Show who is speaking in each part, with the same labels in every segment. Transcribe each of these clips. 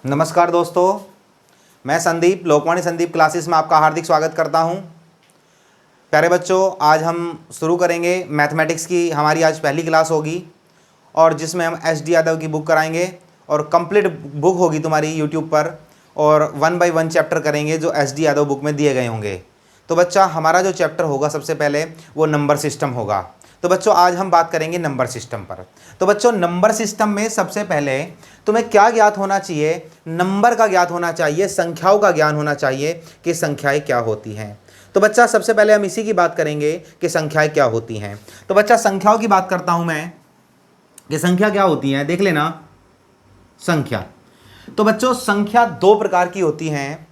Speaker 1: नमस्कार दोस्तों, मैं संदीप लोकवाणी संदीप क्लासेस में आपका हार्दिक स्वागत करता हूं। प्यारे बच्चों, आज हम शुरू करेंगे मैथमेटिक्स की। हमारी आज पहली क्लास होगी और जिसमें हम एस.डी. यादव की बुक कराएंगे और कंप्लीट बुक होगी तुम्हारी यूट्यूब पर, और 1 बाय 1 चैप्टर करेंगे जो एस.डी. यादव बुक में दिए गए होंगे। तो बच्चा, हमारा जो चैप्टर होगा सबसे पहले वो नंबर सिस्टम होगा। तो बच्चों, आज हम बात करेंगे नंबर सिस्टम पर। तो बच्चों, नंबर सिस्टम में सबसे पहले तुम्हें क्या ज्ञात होना चाहिए? नंबर का ज्ञात होना चाहिए, संख्याओं का ज्ञान होना चाहिए कि संख्याएं क्या होती हैं। तो बच्चा, सबसे पहले हम इसी की बात करेंगे कि संख्याएं क्या होती हैं। तो बच्चा, संख्याओं की बात करता हूं मैं कि संख्या क्या होती है। देख लेना संख्या। तो बच्चों, संख्या दो प्रकार की होती हैं।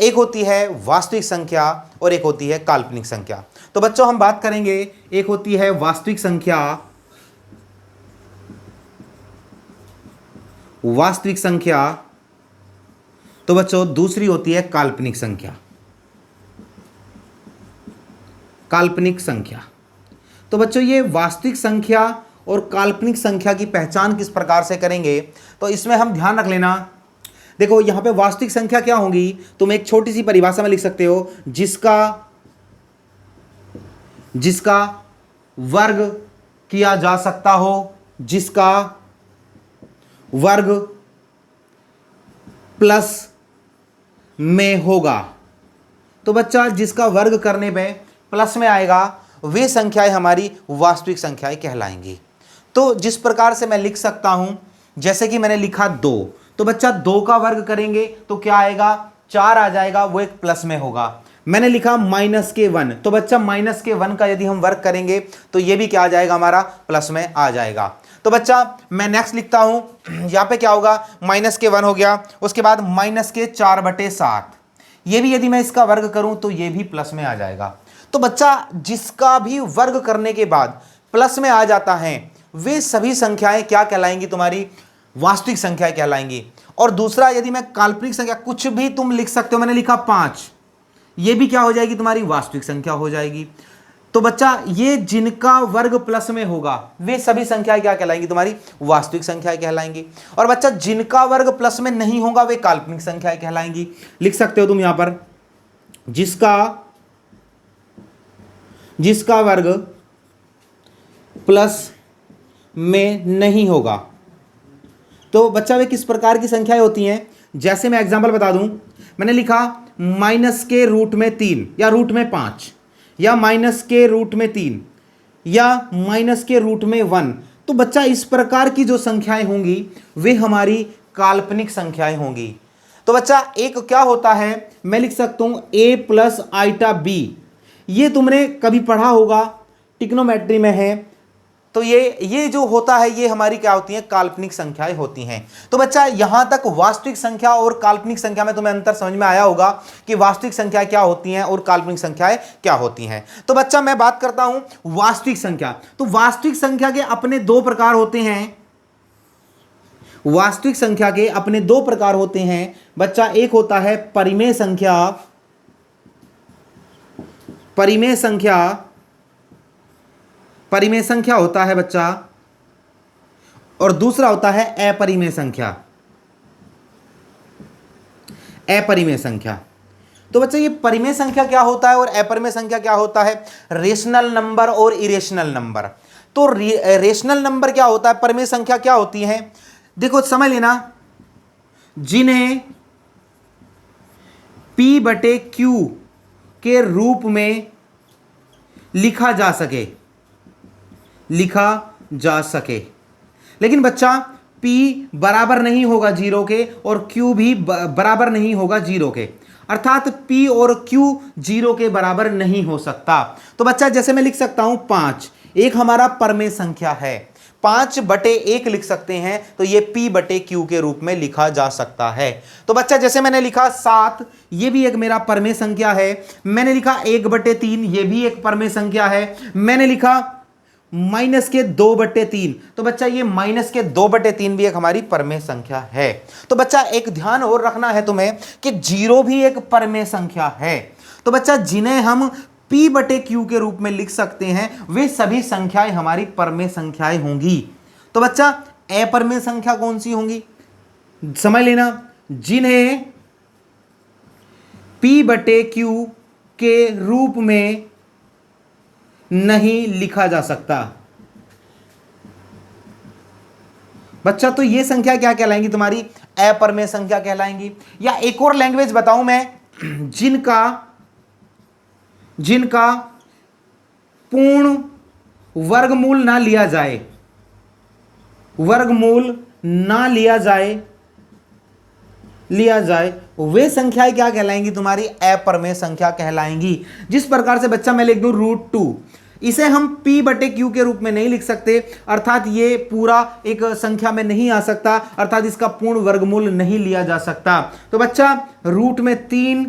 Speaker 1: एक होती है वास्तविक संख्या और एक होती है काल्पनिक संख्या। तो बच्चों, हम बात करेंगे, एक होती है वास्तविक संख्या, वास्तविक संख्या। तो बच्चों, दूसरी होती है काल्पनिक संख्या, काल्पनिक संख्या। तो बच्चों, ये वास्तविक संख्या और काल्पनिक संख्या की पहचान किस प्रकार से करेंगे, तो इसमें हम ध्यान रख लेना। देखो, यहां पे वास्तविक संख्या क्या होगी, तुम एक छोटी सी परिभाषा में लिख सकते हो, जिसका वर्ग किया जा सकता हो, जिसका वर्ग प्लस में होगा। तो बच्चा, जिसका वर्ग करने पे प्लस में आएगा, वे संख्याएं हमारी वास्तविक संख्याएं कहलाएंगी। तो जिस प्रकार से मैं लिख सकता हूं, जैसे कि मैंने लिखा 2, तो बच्चा 2 का वर्ग करेंगे तो क्या आएगा, 4 आ जाएगा, वो एक प्लस में होगा। मैंने लिखा -1, तो बच्चा -1 का यदि हम वर्ग करेंगे तो ये भी क्या आ जाएगा, हमारा प्लस में आ जाएगा। तो बच्चा, मैं नेक्स्ट लिखता हूं, यहां पे क्या होगा, -1 हो गया, उसके बाद -4/7, ये भी यदि मैं इसका वर्ग करूं तो ये भी प्लस में आ जाएगा। तो बच्चा, जिसका भी वर्ग करने के बाद प्लस में आ जाता है, वे सभी संख्याएं क्या कहलाएंगी, तुम्हारी वास्तविक संख्याएं कहलाएंगी। और दूसरा, यदि मैं काल्पनिक संख्या, कुछ भी तुम लिख सकते हो, मैंने लिखा 5, ये भी क्या हो जाएगी, तुम्हारी वास्तविक संख्या हो जाएगी। तो बच्चा, ये जिनका वर्ग प्लस में होगा वे सभी संख्याएं क्या कहलाएंगी, तुम्हारी वास्तविक संख्याएं कहलाएंगी। और बच्चा, जिनका वर्ग प्लस में नहीं होगा वे काल्पनिक संख्याएं कहलाएंगी। लिख सकते हो तुम यहां पर, जिसका वर्ग प्लस में नहीं होगा। तो बच्चा, वे किस प्रकार की संख्याएं होती हैं? जैसे मैं एग्जांपल बता दूं, मैंने लिखा -√3 या √5 या -√3 या -√1। तो बच्चा, इस प्रकार की जो संख्याएं होंगी वे हमारी काल्पनिक संख्याएं होंगी। तो बच्चा, एक क्या होता है, मैं लिख सकता हूं a + η b, ये तुमने कभी पढ़ा होगा, ट्रिग्नोमेट्री में है। तो ये जो होता है, ये हमारी क्या होती हैं, काल्पनिक संख्याएं होती हैं। तो बच्चा, यहां तक वास्तविक संख्या और काल्पनिक संख्या में तुम्हें अंतर समझ में आया होगा कि वास्तविक संख्याएं क्या होती हैं और काल्पनिक संख्याएं क्या होती हैं। तो बच्चा, मैं बात करता हूं वास्तविक संख्या। तो वास्तविक संख्या के अपने दो प्रकार होते हैं। वास्तविक संख्या के अपने दो प्रकार होते हैं बच्चा। एक होता है परिमेय संख्या, परिमेय संख्या होता है बच्चा, और दूसरा होता है अपरिमेय संख्या, अपरिमेय संख्या। तो बच्चा, ये परिमेय संख्या क्या होता है और अपरिमेय संख्या क्या होता है? रेशनल नंबर और इरेशनल नंबर। तो रेशनल नंबर क्या होता है, परिमेय संख्या क्या होती है? देखो, समझ लेना, जिन्हें P/Q के रूप में लिखा जा सके। लेकिन बच्चा, P बराबर नहीं होगा 0 के और Q भी बराबर नहीं होगा 0 के, अर्थात P और Q 0 के बराबर नहीं हो सकता। तो बच्चा, जैसे मैं लिख सकता हूं 5, एक हमारा परिमेय संख्या है, 5/1 लिख सकते हैं, तो ये P/Q के रूप में लिखा जा सकता है। तो बच्चा, जैसे मैंने लिखा 7, ये भी एक मेरा परिमेय संख्या है। मैंने लिखा 1/3, ये भी एक परिमेय संख्या है। मैंने लिखा -2/3, तो बच्चा, ये -2/3 भी एक हमारी परिमेय संख्या है। तो बच्चा, एक ध्यान और रखना है तुम्हें कि 0 भी एक परिमेय संख्या है। तो बच्चा, जिन्हें हम P/Q के रूप में लिख सकते हैं, वे सभी संख्याएं हमारी परिमेय संख्याएं होंगी। तो बच्चा, अपरिमेय संख्या कौन सी होंगी? समझ लेना, जिन्हें P बटे Q के रूप में नहीं लिखा जा सकता। बच्चा तो ये संख्या क्या कहलाएंगी तुम्हारी? अपरिमेय संख्या कहलाएंगी। या एक और लैंग्वेज बताऊं मैं, जिनका पूर्ण वर्गमूल ना लिया जाए, वर्गमूल ना लिया जाए वे संख्याएं क्या कहलाएंगी तुम्हारी? अपरिमेय संख्या कहलाएंगी। जिस प्रकार से बच्चा मैं लिख दूं √2, इसे हम P बटे Q के रूप में नहीं लिख सकते, अर्थात ये पूरा एक संख्या में नहीं आ सकता, अर्थात इसका पूर्ण वर्गमूल नहीं लिया जा सकता। तो बच्चा √3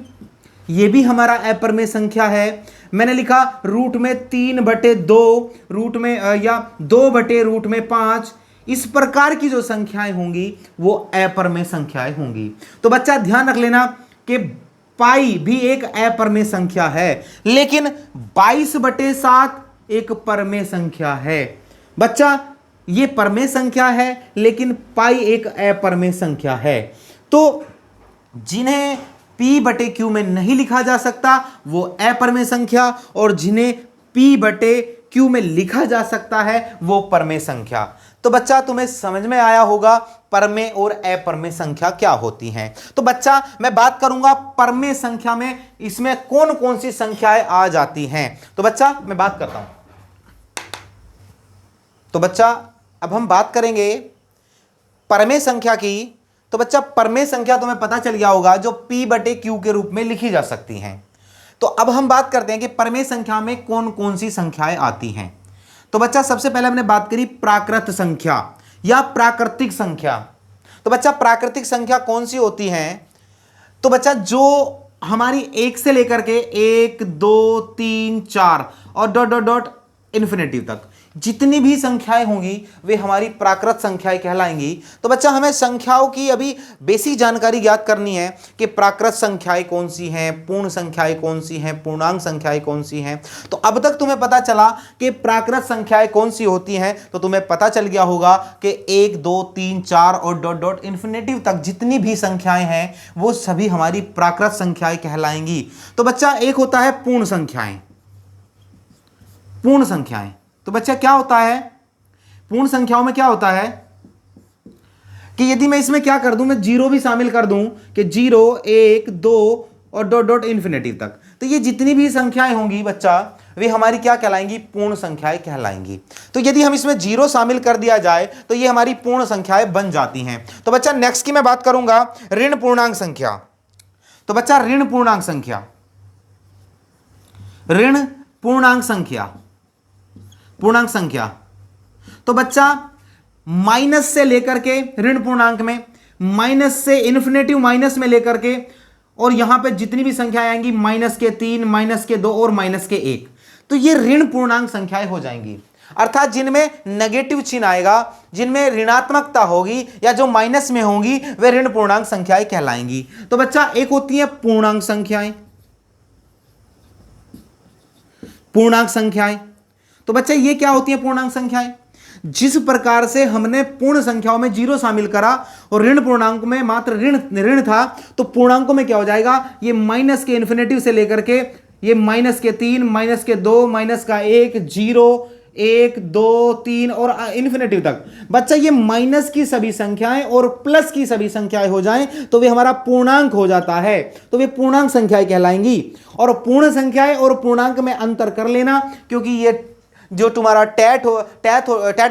Speaker 1: ये भी हमारा अपरिमेय संख्या है। मैंने लिखा √3/2, रूट में या 2/5, इस प्रकार की जो संख्याएं होंगी वो अपरिमेय संख्याएं होंगी। तो बच्चा ध्यान रख लेना कि पाई भी एक अपरिमेय संख्या है, लेकिन 22/7 एक परमेय संख्या है। बच्चा ये परमेय संख्या है, लेकिन पाई एक अपरमेय संख्या है। तो जिन्हें P बटे Q में नहीं लिखा जा सकता वो अपरमेय संख्या, और जिन्हें P बटे Q में लिखा जा सकता है वो परमेय संख्या। तो बच्चा तुम्हें समझ में आया होगा परमेय और अपरमेय संख्या क्या होती हैं। तो बच्चा मैं बात करूंगा परमेय संख्या में, इसमें कौन कौन सी संख्याएं आ जाती हैं। तो बच्चा मैं बात करता हूं। तो बच्चा अब हम बात करेंगे परमेय संख्या की। तो बच्चा परमेय संख्या तुम्हें पता चल गया होगा जो P बटे Q के रूप में लिखी जा सकती हैं। तो अब हम बात करते हैं कि परमेय संख्या में कौन कौन सी संख्याएं आती हैं। तो बच्चा सबसे पहले हमने बात करी प्राकृत संख्या या प्राकृतिक संख्या। तो बच्चा प्राकृतिक संख्या कौन सी होती है? तो बच्चा जो हमारी 1 से लेकर के 1, 2, 3, 4 और डॉट डॉट डॉट इन्फिनिटी तक जितनी भी संख्याएं होंगी वे हमारी प्राकृत संख्याएं कहलाएंगी। तो बच्चा हमें संख्याओं की अभी बेसिक जानकारी ज्ञात करनी है कि प्राकृत संख्याएं कौन सी हैं, पूर्ण संख्याएं कौन सी हैं, पूर्णांक संख्याएं कौन सी हैं। तो अब तक तुम्हें पता चला कि प्राकृत संख्याएं कौन सी होती हैं, तो तुम्हें पता चल गया होगा कि 1, 2, 3, 4 और डॉट डॉट इन्फिनिटी तक जितनी भी संख्याएं हैं वो सभी हमारी प्राकृत संख्याएं कहलाएंगी। तो बच्चा एक होता है पूर्ण संख्याएं। पूर्ण संख्याएं तो बच्चा क्या होता है? पूर्ण संख्याओं में क्या होता है कि यदि मैं इसमें क्या कर दूं, मैं जीरो भी शामिल कर दूं कि 0, 1, 2 और डॉट डॉट इन्फिनिटी तक, तो ये जितनी भी संख्याएं होंगी बच्चा वे हमारी क्या कहलाएंगी? पूर्ण संख्याएं कहलाएंगी। तो यदि हम इसमें 0 शामिल कर दिया जाए तो ये हमारी पूर्ण संख्याएं बन जाती हैं। तो बच्चा नेक्स्ट की मैं बात करूंगा ऋण पूर्णांक संख्या। तो बच्चा ऋण पूर्णांक संख्या, ऋण पूर्णांक संख्या, पूर्णांक संख्या। तो बच्चा माइनस से लेकर के ऋण पूर्णांक में, माइनस से इन्फिनेटिव माइनस में लेकर के, और यहां पे जितनी भी संख्याएं आएंगी -3, -2 और -1, तो ये ऋण पूर्णांक संख्याएं हो जाएंगी। अर्थात जिनमें नेगेटिव चिन्ह आएगा, जिनमें ऋणात्मकता होगी या जो माइनस में होंगी वे ऋण पूर्णांक संख्याएं कहलाएंगी। तो बच्चा एक होती है पूर्णांक संख्याएं, पूर्णांक संख्याएं। तो बच्चा ये क्या होती है पूर्णांक संख्याएं? जिस प्रकार से हमने पूर्ण संख्याओं में 0 शामिल करा और ऋण पूर्णांक में मात्र ऋण था, तो पूर्णांकों में क्या हो जाएगा? ये माइनस के इन्फिनिटिव से लेकर के ये -3, -2, -1, 0, 1, 2, 3 और इन्फिनिटिव तक। बच्चा ये माइनस की सभी संख्याएं और प्लस की सभी संख्याएं हो जाएं तो वे हमारा पूर्णांक हो जाता है, तो वे पूर्णांक संख्याएं कहलाएंगी। और पूर्ण संख्याएं और पूर्णांक में अंतर कर लेना, क्योंकि ये जो तुम्हारा टैट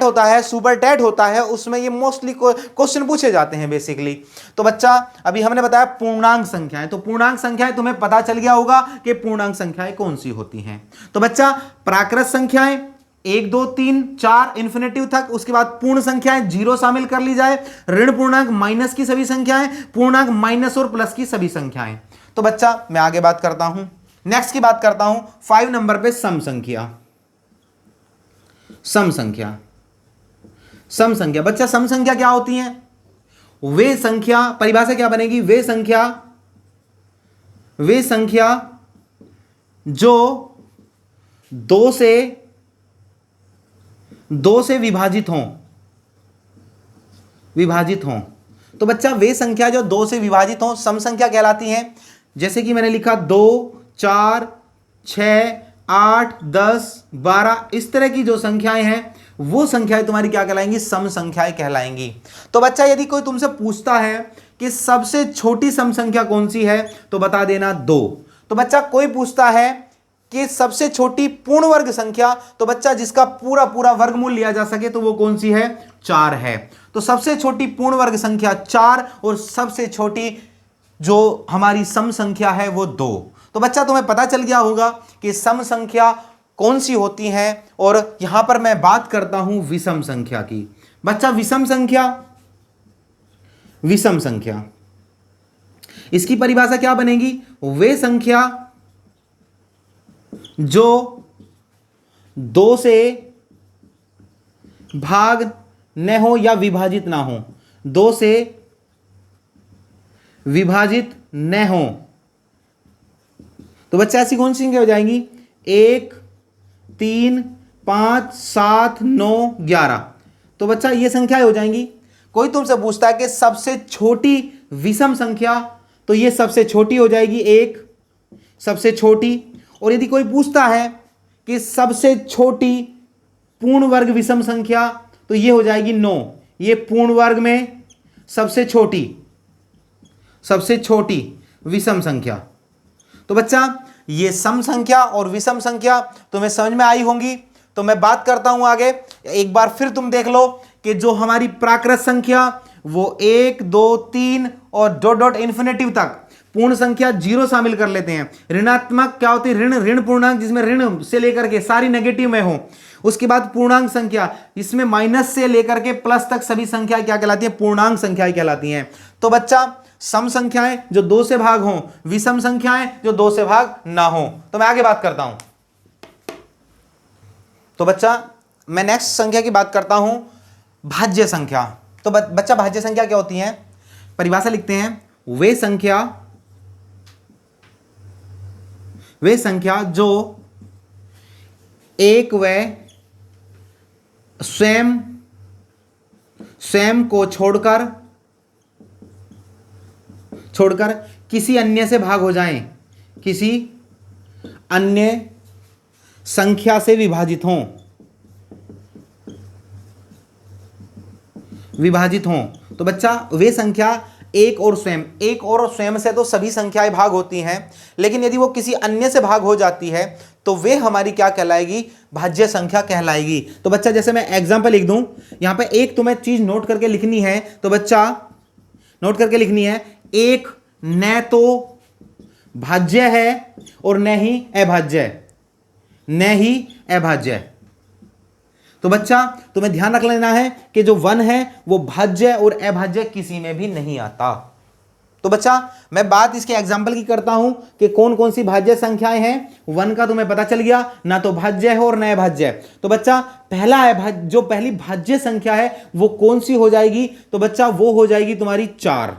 Speaker 1: होता है, सुपर टैट होता है, उसमें ये मोस्टली क्वेश्चन पूछे जाते हैं बेसिकली। तो बच्चा अभी हमने बताया पूर्णांक संख्याएं, तो पूर्णांक संख्याएं तुम्हें पता चल गया होगा कि पूर्णांक संख्याएं कौन सी होती हैं। तो बच्चा प्राकृत संख्याएं 1, 2, 3, 4 इन्फिनिटिव तक, उसके बाद पूर्ण संख्याएं 0 शामिल कर ली जाए, ऋण पूर्णांक माइनस की सभी संख्याएं, पूर्णांक माइनस और प्लस की सभी संख्याएं। तो बच्चा मैं आगे बात करता हूं, नेक्स्ट की बात करता हूं 5 नंबर पे सम संख्या। सम संख्या, सम संख्या बच्चा सम संख्या क्या होती है? वे संख्या, परिभाषा क्या बनेगी? वे संख्या जो 2 से विभाजित हों, तो बच्चा वे संख्या जो 2 से विभाजित हो सम संख्या कहलाती हैं। जैसे कि मैंने लिखा 2, 4, 6, 8, 10, 12, इस तरह की जो संख्याएं हैं वो संख्याएं तुम्हारी क्या कहलाएंगी? सम संख्याएं कहलाएंगी। तो बच्चा यदि कोई तुमसे पूछता है कि सबसे छोटी सम संख्या कौन सी है, तो बता देना 2। तो बच्चा कोई पूछता है कि सबसे छोटी पूर्ण वर्ग संख्या, तो बच्चा जिसका पूरा पूरा वर्गमूल लिया जा सके तो वो कौन सी है? 4 है। तो सबसे छोटी पूर्ण वर्ग संख्या 4 और सबसे छोटी जो हमारी सम संख्या है वो 2। तो बच्चा तुम्हें पता चल गया होगा कि सम संख्या कौन सी होती हैं। और यहां पर मैं बात करता हूं विषम संख्या की। बच्चा विषम संख्या इसकी परिभाषा क्या बनेगी? वे संख्या जो 2 से भाग न हो या विभाजित ना हो, 2 से विभाजित न हो। तो बच्चा ऐसी कौन सी संख्या हो जाएंगी? 1, 3, 5, 7, 9, 11। तो बच्चा ये संख्याएं हो जाएंगी। कोई तुमसे पूछता है कि सबसे छोटी विषम संख्या, तो ये सबसे छोटी हो जाएगी 1, सबसे छोटी। और यदि कोई पूछता है कि सबसे छोटी पूर्ण वर्ग विषम संख्या, तो ये हो जाएगी 9। ये पूर्ण वर्ग में सबसे छोटी विषम संख्या। तो बच्चा ये सम संख्या और विषम संख्या तुम्हें समझ में आई होंगी। तो मैं बात करता हूं आगे। एक बार फिर तुम देख लो कि जो हमारी प्राकृत संख्या वो 1, 2, 3 और डॉट डॉट इन्फिनेटिव तक पूर्ण संख्या 0 शामिल कर लेते हैं। ऋणात्मक क्या होती है? ऋण पूर्णांक, जिसमें ऋण से लेकर के सारी नेगेटिव में हो। उसके बाद पूर्णांक संख्या, इसमें माइनस से लेकर के प्लस तक सभी संख्याएं क्या कहलाती हैं? पूर्णांक संख्याएं कहलाती हैं। तो बच्चा सम संख्याएं जो 2 से भाग हों, विषम संख्याएं जो 2 से भाग ना हो। तो मैं आगे बात करता हूं। तो बच्चा मैं नेक्स्ट संख्या की बात करता हूं, भाज्य संख्या। तो बच्चा भाज्य संख्या क्या होती है? परिभाषा लिखते हैं, वे संख्या जो एक व स्वयं को छोड़कर किसी अन्य से भाग हो जाएं, किसी अन्य संख्या से विभाजित हों। तो बच्चा वे संख्या एक और स्वयं से तो सभी संख्याएं भाग होती हैं, लेकिन यदि वो किसी अन्य से भाग हो जाती है तो वे हमारी क्या कहलाएगी? भाज्य संख्या कहलाएगी। तो बच्चा जैसे मैं एग्जांपल लिख दूं, यहां पे एक तुम्हें चीज नोट करके लिखनी है। तो बच्चा नोट करके लिखनी है, एक न तो भाज्य है और न ही अभाज्य। तो बच्चा तुम्हें ध्यान रख लेना है कि जो 1 है वो भाज्य और अभाज्य किसी में भी नहीं आता। तो बच्चा मैं बात इसके एग्जाम्पल की करता हूं कि कौन कौन सी भाज्य संख्याएं हैं। 1 का तुम्हें पता चल गया, ना तो भाज्य है और न अभाज्य। तो बच्चा जो पहली भाज्य संख्या है वो कौन सी हो जाएगी? तो बच्चा वो हो जाएगी तुम्हारी 4।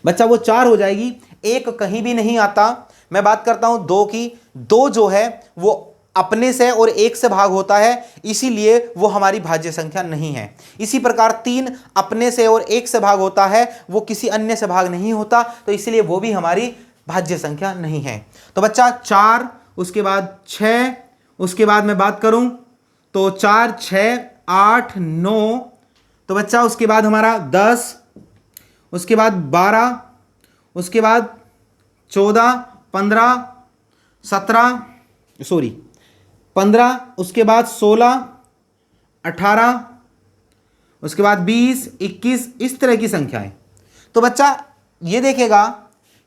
Speaker 1: बच्चा वो 4 हो जाएगी। 1 कहीं भी नहीं आता। मैं बात करता हूं 2 की। 2 जो है वो अपने से और 1 से भाग होता है, इसीलिए वो हमारी भाज्य संख्या नहीं है। इसी प्रकार 3 अपने से और 1 से भाग होता है, वो किसी अन्य से भाग नहीं होता, तो इसलिए वो भी हमारी भाज्य संख्या नहीं है। तो बच्चा 4, उसके बाद 6, उसके बाद मैं बात करूं तो 4, 6, 8, 9। तो बच्चा उसके बाद हमारा 10, उसके बाद 12, उसके बाद 14, 15, 15, उसके बाद 16, 18, उसके बाद 20, 21, इस तरह की संख्याएं। तो बच्चा ये देखेगा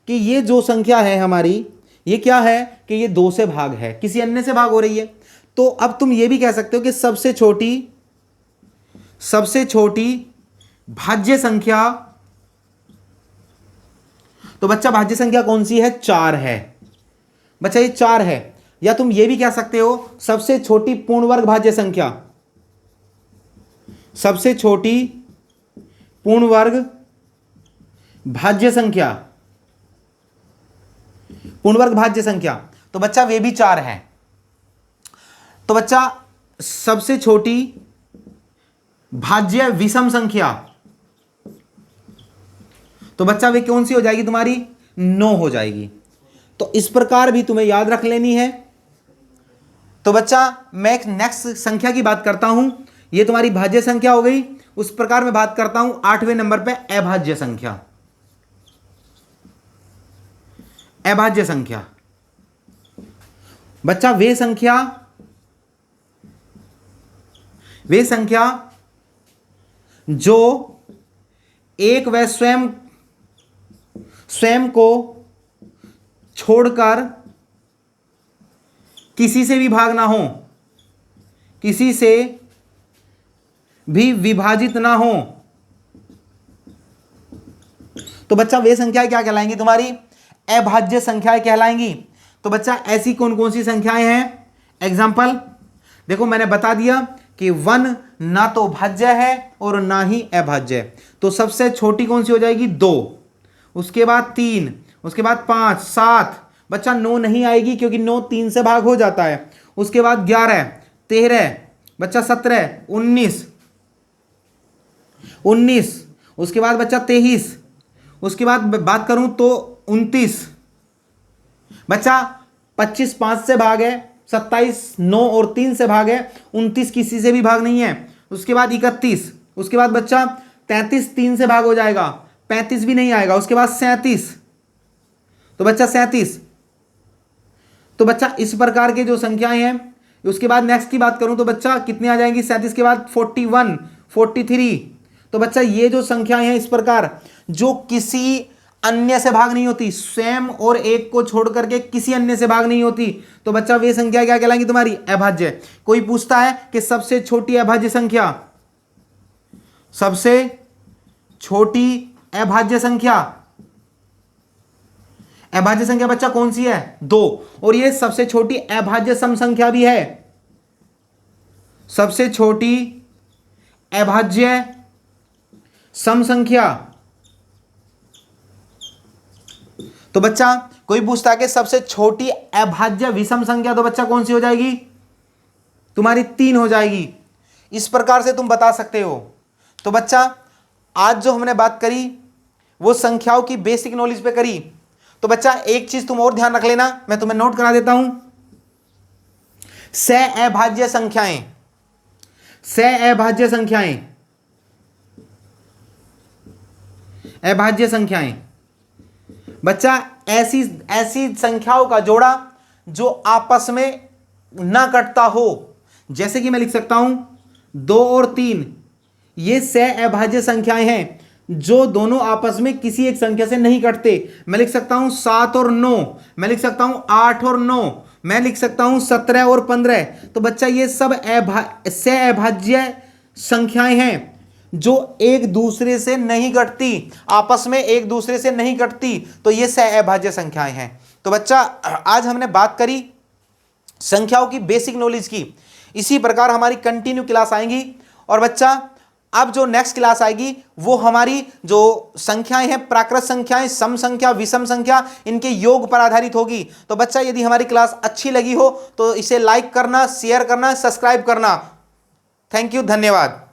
Speaker 1: कि ये जो संख्या है हमारी, ये क्या है कि ये 2 से भाग है, किसी अन्य से भाग हो रही है। तो अब तुम ये भी कह सकते हो कि सबसे छोटी भाज्य संख्या, तो बच्चा भाज्य संख्या कौन सी है? 4 है। बच्चा ये 4 है। या तुम ये भी कह सकते हो सबसे छोटी पूर्ण वर्ग भाज्य संख्या, सबसे छोटी पूर्ण वर्ग भाज्य संख्या, पूर्ण वर्ग भाज्य संख्या। तो बच्चा वे भी 4 है। तो बच्चा सबसे छोटी भाज्य विषम संख्या, तो बच्चा वे कौन सी हो जाएगी तुम्हारी? 9 हो जाएगी। तो इस प्रकार भी तुम्हें याद रख लेनी है। तो बच्चा मैं एक नेक्स्ट संख्या की बात करता हूं। ये तुम्हारी भाज्य संख्या हो गई। उस प्रकार मैं बात करता हूं 8वें नंबर पे अभाज्य संख्या। अभाज्य संख्या बच्चा वे संख्या जो एक व स्वयं को छोड़कर किसी से भी भाग ना हो, किसी से भी विभाजित ना हो। तो बच्चा वे संख्याएं क्या कहलाएंगी? तुम्हारी अभाज्य संख्याएं कहलाएंगी। तो बच्चा ऐसी कौन कौन सी संख्याएं हैं? एग्जाम्पल देखो, मैंने बता दिया कि 1 ना तो भाज्य है और ना ही अभाज्य। तो सबसे छोटी कौन सी हो जाएगी? 2, उसके बाद 3, उसके बाद 5, 7। बच्चा 9 नहीं आएगी क्योंकि 9 3 से भाग हो जाता है। उसके बाद 11, 13, बच्चा 17, 19, उसके बाद बच्चा 23, उसके बाद बात करूं तो 29। बच्चा 25 5 से भाग है, 27 9 और 3 से भाग है, 29 किसी से भी भाग नहीं है। उसके बाद 31, उसके बाद बच्चा 33 3 से भाग हो जाएगा, 35 भी नहीं आएगा। उसके बाद 37, तो बच्चा 37। तो बच्चा इस प्रकार के जो संख्याएं हैं। उसके बाद नेक्स्ट की बात करूं तो बच्चा कितनी आ जाएंगी? 37 के बाद 41, 43। तो बच्चा ये जो संख्याएं हैं इस प्रकार जो किसी अन्य से भाग नहीं होती, स्वयं और एक को छोड़ करके किसी अन्य से भाग नहीं होती, तो बच्चा वे संख्या क्या कहलाएंगी? तुम्हारी अभाज्य। कोई पूछता है कि सबसे छोटी अभाज्य संख्या, सबसे छोटी अभाज्य संख्या, अभाज्य संख्या बच्चा कौन सी है? 2। और ये सबसे छोटी अभाज्य सम संख्या भी है। सबसे छोटी अभाज्य सम संख्या। तो बच्चा कोई पूछता है कि सबसे छोटी अभाज्य विषम संख्या, तो बच्चा कौन सी हो जाएगी? तुम्हारी 3 हो जाएगी। इस प्रकार से तुम बता सकते हो। तो बच्चा आज जो हमने बात करी वो संख्याओं की बेसिक नॉलेज पे करी। तो बच्चा एक चीज तुम और ध्यान रख लेना, मैं तुम्हें नोट करा देता हूं। सहअभाज्य संख्याएं, सहअभाज्य संख्याएं, अभाज्य संख्याएं। बच्चा ऐसी संख्याओं का जोड़ा जो आपस में ना कटता हो। जैसे कि मैं लिख सकता हूं 2 और 3, ये सहअभाज्य संख्याएं हैं जो दोनों आपस में किसी एक संख्या से नहीं कटते। मैं लिख सकता हूं 7 और 9, मैं लिख सकता हूं 8 और 9, मैं लिख सकता हूं 17 और 15। तो बच्चा ये सब सहअभाज्य संख्याएं हैं जो एक दूसरे से नहीं कटती, आपस में एक दूसरे से नहीं कटती। तो ये सहअभाज्य संख्याएं हैं। तो बच्चा आज हमने बात करी संख्याओं की बेसिक नॉलेज की। इसी प्रकार हमारी कंटिन्यू क्लास आएंगी। और बच्चा अब जो नेक्स्ट क्लास आएगी वो हमारी जो संख्याएं हैं, प्राकृत संख्याएं, सम संख्या, विषम संख्या, इनके योग पर आधारित होगी। तो बच्चा यदि हमारी क्लास अच्छी लगी हो तो इसे लाइक करना, शेयर करना, सब्सक्राइब करना। थैंक यू, धन्यवाद।